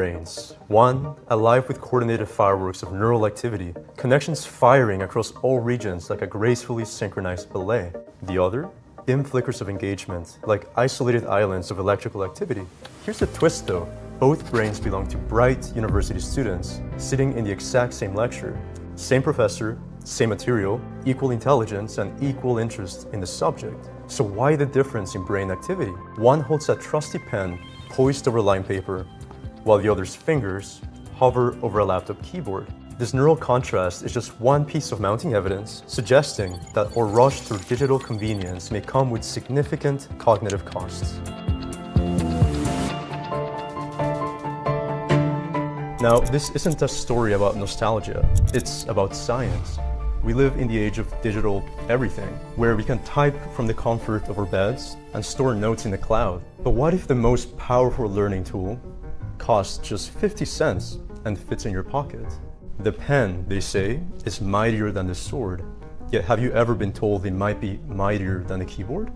brains. One, alive with coordinated fireworks of neural activity, connections firing across all regions like a gracefully synchronized ballet. The other, dim flickers of engagement, like isolated islands of electrical activity. Here's the twist though. Both brains belong to bright university students, sitting in the exact same lecture. Same professor, same material, equal intelligence, and equal interest in the subject. So why the difference in brain activity? One holds a trusty pen poised over line paper, while the other's fingers hover over a laptop keyboard. This neural contrast is just one piece of mounting evidence suggesting that our rush through digital convenience may come with significant cognitive costs. Now, this isn't a story about nostalgia, it's about science. We live in the age of digital everything, where we can type from the comfort of our beds and store notes in the cloud. But what if the most powerful learning tool costs just 50 cents and fits in your pocket? The pen, they say, is mightier than the sword. Yet have you ever been told it might be mightier than the keyboard?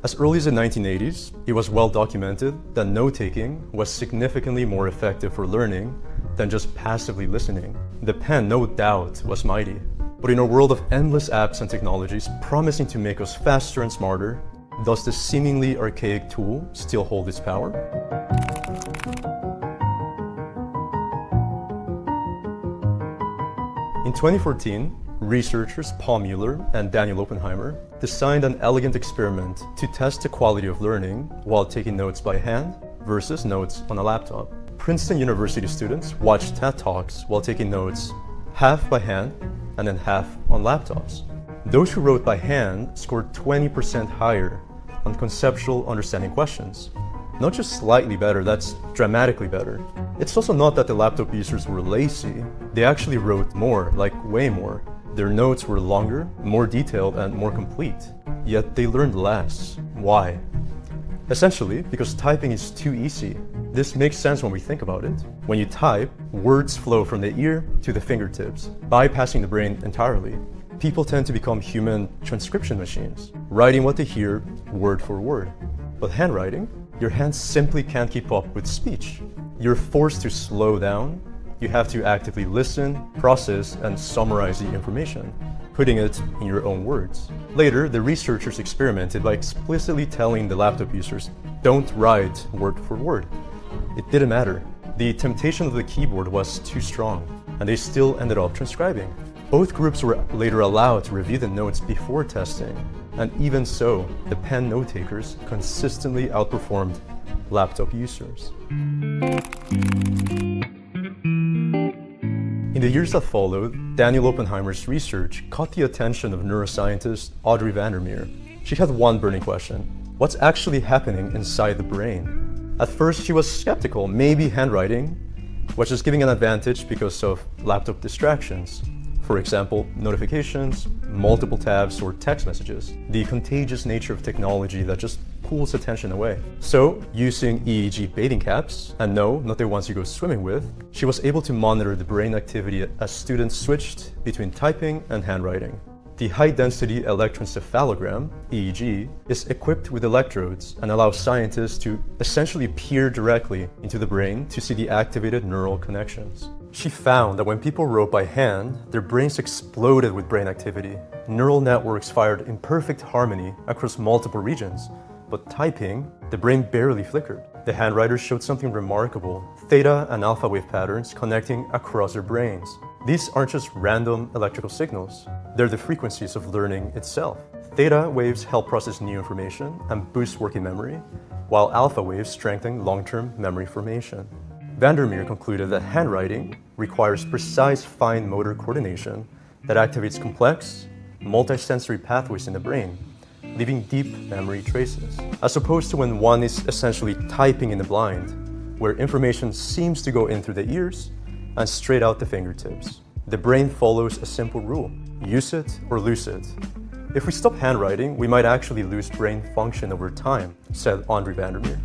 As early as the 1980s, it was well documented that note-taking was significantly more effective for learning than just passively listening. The pen, no doubt, was mighty. But in a world of endless apps and technologies promising to make us faster and smarter, does this seemingly archaic tool still hold its power? In 2014, researchers Paul Mueller and Daniel Oppenheimer designed an elegant experiment to test the quality of learning while taking notes by hand versus notes on a laptop. Princeton University students watched TED Talks while taking notes half by hand and then half on laptops. Those who wrote by hand scored 20% higher on conceptual understanding questions. Not just slightly better, that's dramatically better. It's also not that the laptop users were lazy. They actually wrote more, like way more. Their notes were longer, more detailed, and more complete. Yet they learned less. Why? Essentially, because typing is too easy. This makes sense when we think about it. When you type, words flow from the ear to the fingertips, bypassing the brain entirely. People tend to become human transcription machines, writing what they hear word for word. But handwriting, your hands simply can't keep up with speech. You're forced to slow down. You have to actively listen, process, and summarize the information, putting it in your own words. Later, the researchers experimented by explicitly telling the laptop users, don't write word for word. It didn't matter. The temptation of the keyboard was too strong, and they still ended up transcribing. Both groups were later allowed to review the notes before testing, and even so, the pen note takers consistently outperformed laptop users. In the years that followed, Daniel Oppenheimer's research caught the attention of neuroscientist Audrey Vandermeer. She had one burning question: what's actually happening inside the brain? At first, she was skeptical. Maybe handwriting was just giving an advantage because of laptop distractions. For example, notifications, multiple tabs, or text messages. The contagious nature of technology that just pulls attention away. So, using EEG bathing caps, and no, not the ones you go swimming with, she was able to monitor the brain activity as students switched between typing and handwriting. The high-density electroencephalogram, EEG, is equipped with electrodes and allows scientists to essentially peer directly into the brain to see the activated neural connections. She found that when people wrote by hand, their brains exploded with brain activity. Neural networks fired in perfect harmony across multiple regions. But typing, the brain barely flickered. The handwriters showed something remarkable: theta and alpha wave patterns connecting across their brains. These aren't just random electrical signals. They're the frequencies of learning itself. Theta waves help process new information and boost working memory, while alpha waves strengthen long-term memory formation. Vandermeer concluded that handwriting requires precise fine motor coordination that activates complex, multisensory pathways in the brain, leaving deep memory traces, as opposed to when one is essentially typing in the blind, where information seems to go in through the ears and straight out the fingertips. The brain follows a simple rule: use it or lose it. If we stop handwriting, we might actually lose brain function over time, said Audrey Vandermeer.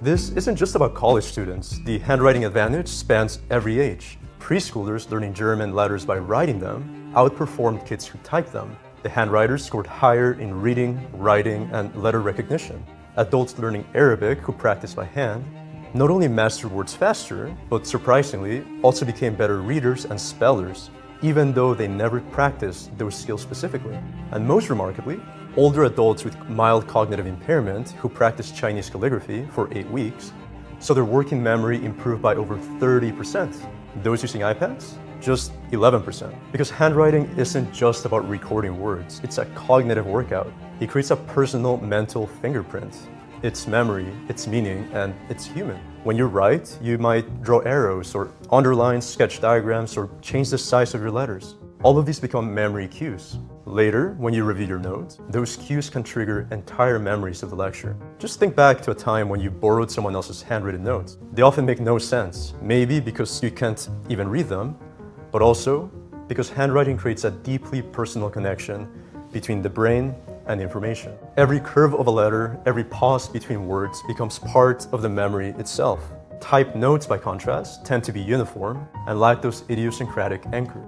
This isn't just about college students. The handwriting advantage spans every age. Preschoolers learning German letters by writing them outperformed kids who typed them. The handwriters scored higher in reading, writing, and letter recognition. Adults learning Arabic who practice by hand not only mastered words faster, but surprisingly also became better readers and spellers, even though they never practiced those skills specifically. And most remarkably, older adults with mild cognitive impairment who practiced Chinese calligraphy for 8 weeks saw their working memory improve by over 30%. Those using iPads, just 11%. Because handwriting isn't just about recording words, it's a cognitive workout. It creates a personal mental fingerprint. It's memory, it's meaning, and it's human. When you write, you might draw arrows or underline, sketch diagrams, or change the size of your letters. All of these become memory cues. Later, when you review your notes, those cues can trigger entire memories of the lecture. Just think back to a time when you borrowed someone else's handwritten notes. They often make no sense, maybe because you can't even read them, but also because handwriting creates a deeply personal connection between the brain and information. Every curve of a letter, every pause between words becomes part of the memory itself. Typed notes, by contrast, tend to be uniform and lack those idiosyncratic anchors.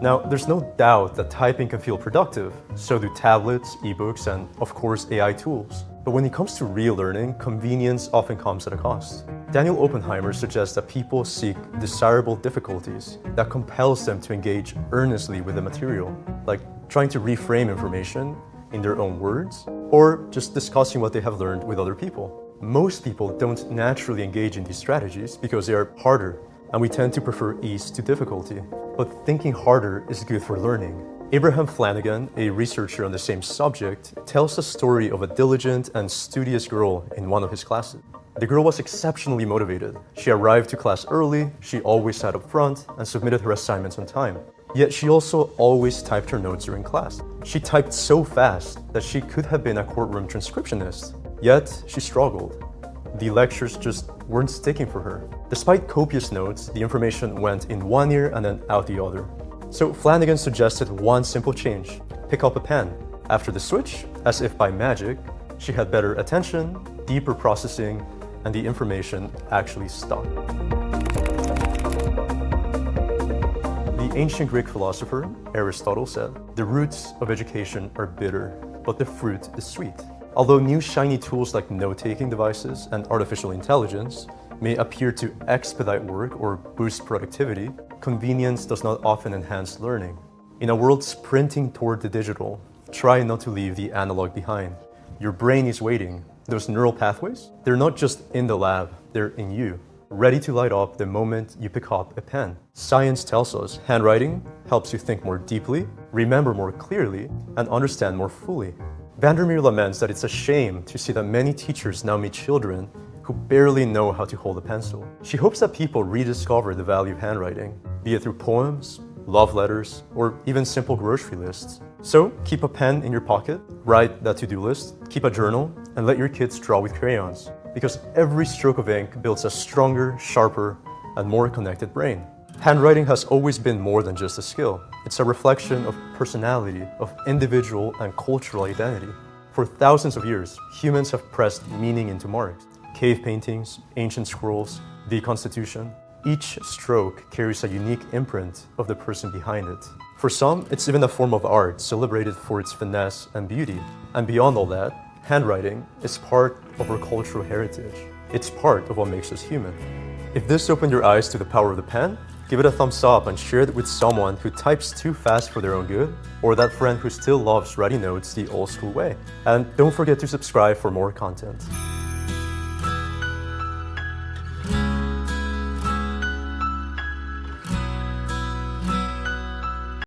Now, there's no doubt that typing can feel productive, so do tablets, ebooks, and of course AI tools. But when it comes to real learning, convenience often comes at a cost. Daniel Oppenheimer suggests that people seek desirable difficulties that compels them to engage earnestly with the material, like trying to reframe information in their own words, or just discussing what they have learned with other people. Most people don't naturally engage in these strategies because they are harder, and we tend to prefer ease to difficulty. But thinking harder is good for learning. Abraham Flanagan, a researcher on the same subject, tells the story of a diligent and studious girl in one of his classes. The girl was exceptionally motivated. She arrived to class early, she always sat up front, and submitted her assignments on time. Yet she also always typed her notes during class. She typed so fast that she could have been a courtroom transcriptionist. Yet she struggled. The lectures just weren't sticking for her. Despite copious notes, the information went in one ear and then out the other. So Flanagan suggested one simple change: pick up a pen. After the switch, as if by magic, she had better attention, deeper processing, and the information actually stuck. The ancient Greek philosopher Aristotle said, "The roots of education are bitter, but the fruit is sweet." Although new shiny tools like note-taking devices and artificial intelligence may appear to expedite work or boost productivity, convenience does not often enhance learning. In a world sprinting toward the digital, try not to leave the analog behind. Your brain is waiting. Those neural pathways, they're not just in the lab, they're in you, ready to light up the moment you pick up a pen. Science tells us handwriting helps you think more deeply, remember more clearly, and understand more fully. Vandermeer laments that it's a shame to see that many teachers now meet children who barely know how to hold a pencil. She hopes that people rediscover the value of handwriting, be it through poems, love letters, or even simple grocery lists. So keep a pen in your pocket, write that to-do list, keep a journal, and let your kids draw with crayons. Because every stroke of ink builds a stronger, sharper, and more connected brain. Handwriting has always been more than just a skill. It's a reflection of personality, of individual and cultural identity. For thousands of years, humans have pressed meaning into marks. Cave paintings, ancient scrolls, the Constitution. Each stroke carries a unique imprint of the person behind it. For some, it's even a form of art, celebrated for its finesse and beauty. And beyond all that, handwriting is part of our cultural heritage. It's part of what makes us human. If this opened your eyes to the power of the pen, give it a thumbs up and share it with someone who types too fast for their own good, or that friend who still loves writing notes the old school way. And don't forget to subscribe for more content.